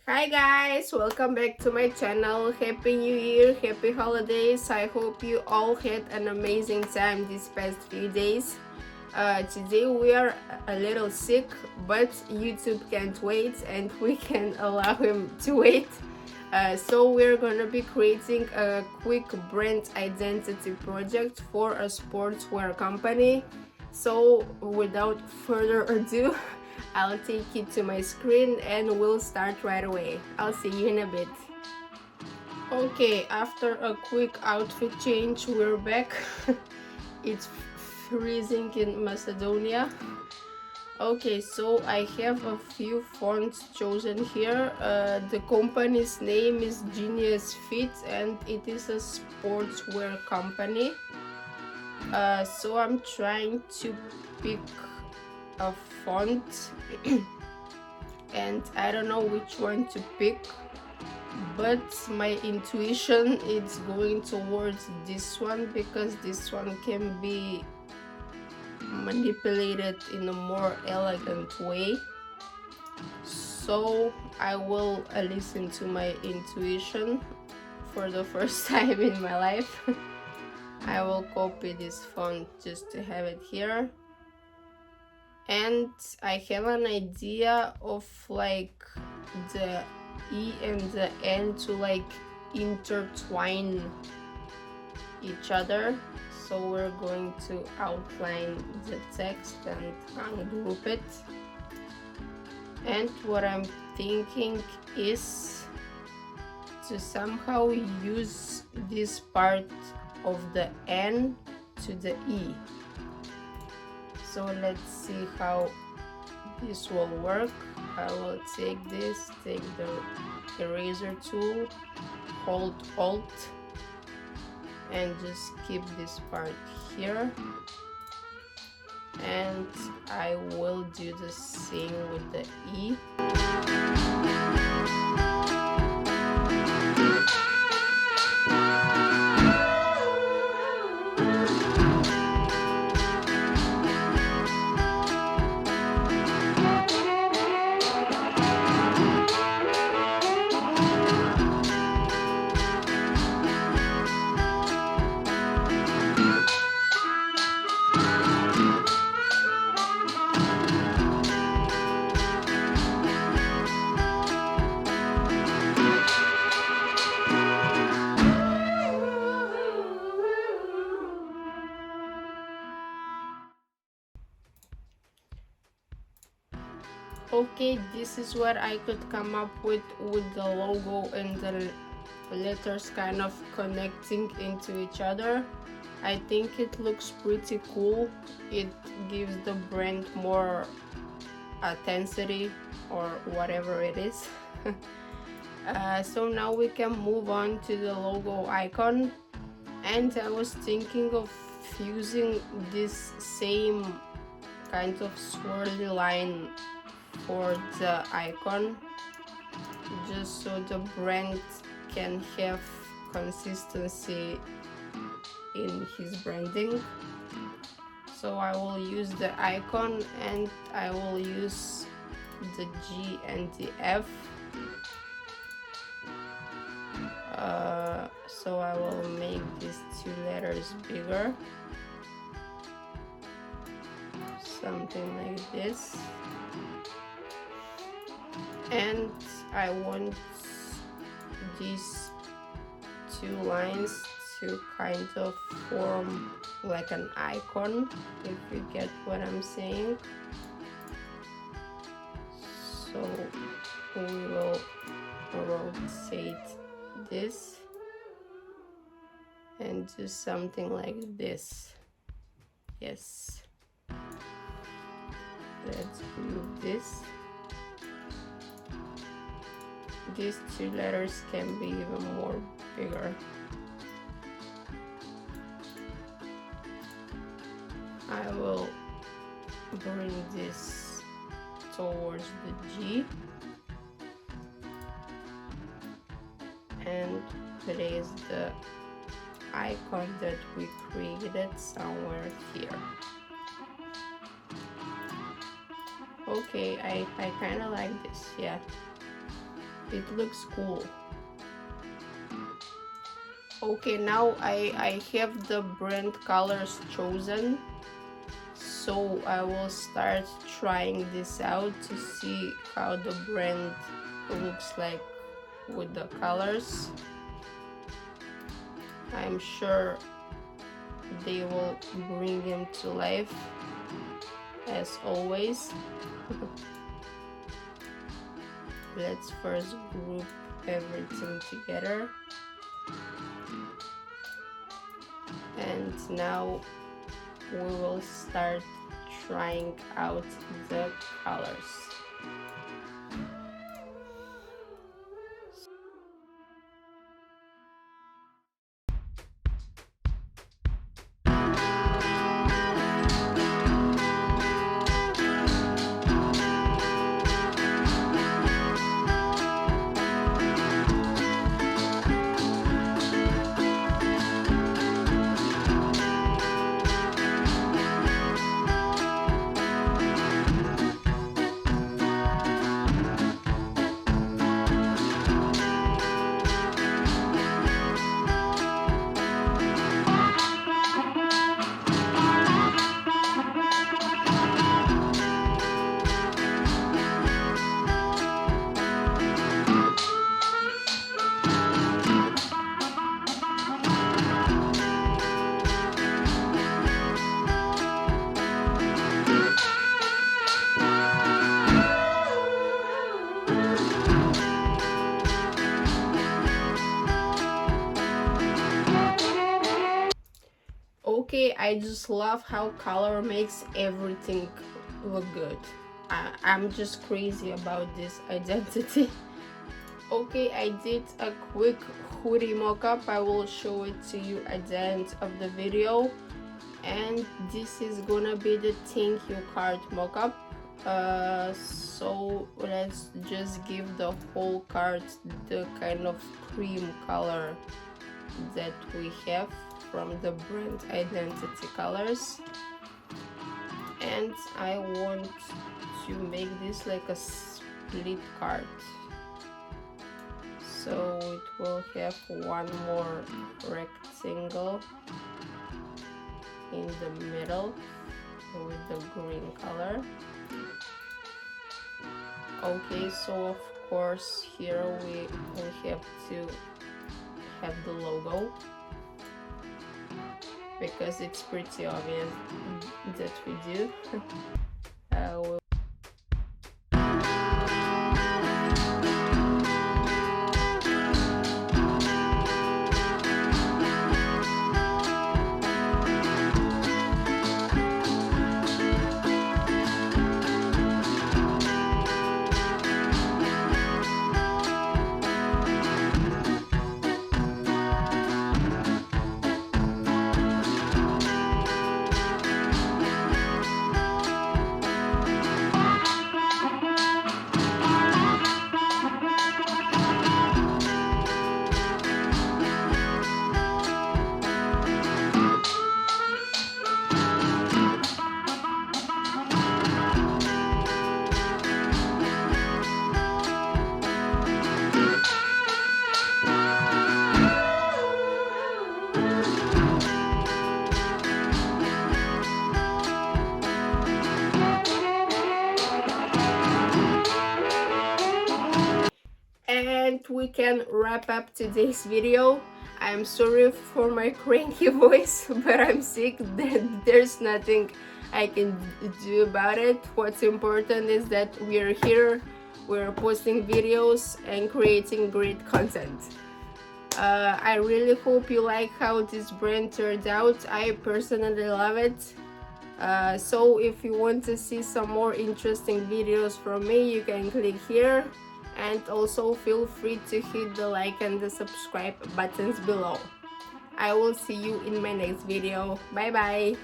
Hi guys, welcome back to my channel. Happy New Year, happy holidays. I hope you all had an amazing time these past few days. Today we are a little sick, but YouTube can't wait and we can allow him to wait. So we're gonna be creating a quick brand identity project for a sportswear company. So without further ado, I'll take you to my screen and we'll start right away. I'll see you in a bit. Okay, after a quick outfit change, we're back. It's freezing in Macedonia. Okay, so I have a few fonts chosen here. The company's name is Genius Fit and it is a sportswear company. So I'm trying to pick a font and I don't know which one to pick, but my intuition is going towards this one because this one can be manipulated in a more elegant way. So I will listen to my intuition for the first time in my life. I will copy this font just to have it here, and I have an idea of like the E and the N to like intertwine each other. So we're going to outline the text and ungroup it. And what I'm thinking is to somehow use this part of the N to the E. So let's see how this will work. I will take the eraser tool, hold Alt, and just keep this part here. And I will do the same with the E. Okay, this is what I could come up with the logo and the letters kind of connecting into each other. I think it looks pretty cool. It gives the brand more intensity or whatever it is. So now we can move on to the logo icon, and I was thinking of fusing this same kind of swirly line for the icon, just so the brand can have consistency in his branding. So I will use the icon and I will use the G and the F. So I will make these two letters bigger, something like this. And I want these two lines to kind of form like an icon, if you get what I'm saying. So we will rotate this and do something like this. Yes, let's move this. These two letters can be even more bigger. I will bring this towards the G and place the icon that we created somewhere here. Okay, I kind of like this, yeah. It looks cool. Okay, now I have the brand colors chosen, so I will start trying this out to see how the brand looks like with the colors. I'm sure they will bring them to life as always. Let's first group everything together. And now we will start trying out the colors. Okay, I just love how color makes everything look good. I'm just crazy about this identity. Okay, I did a quick hoodie mock-up. I will show it to you at the end of the video. And this is gonna be the thank you card mock-up. So let's just give the whole card the kind of cream color that we have from the brand identity colors. And I want to make this like a split card, so it will have one more rectangle in the middle with the green color. Okay, so of course here we have to have the logo, because it's pretty obvious that we do. And we can wrap up today's video. I'm sorry for my cranky voice, but I'm sick. There's nothing I can do about it. What's important is that we're here, we're posting videos and creating great content. I really hope you like how this brand turned out. I personally love it. So if you want to see some more interesting videos from me, you can click here. And also feel free to hit the like and the subscribe buttons below. I will see you in my next video. Bye bye.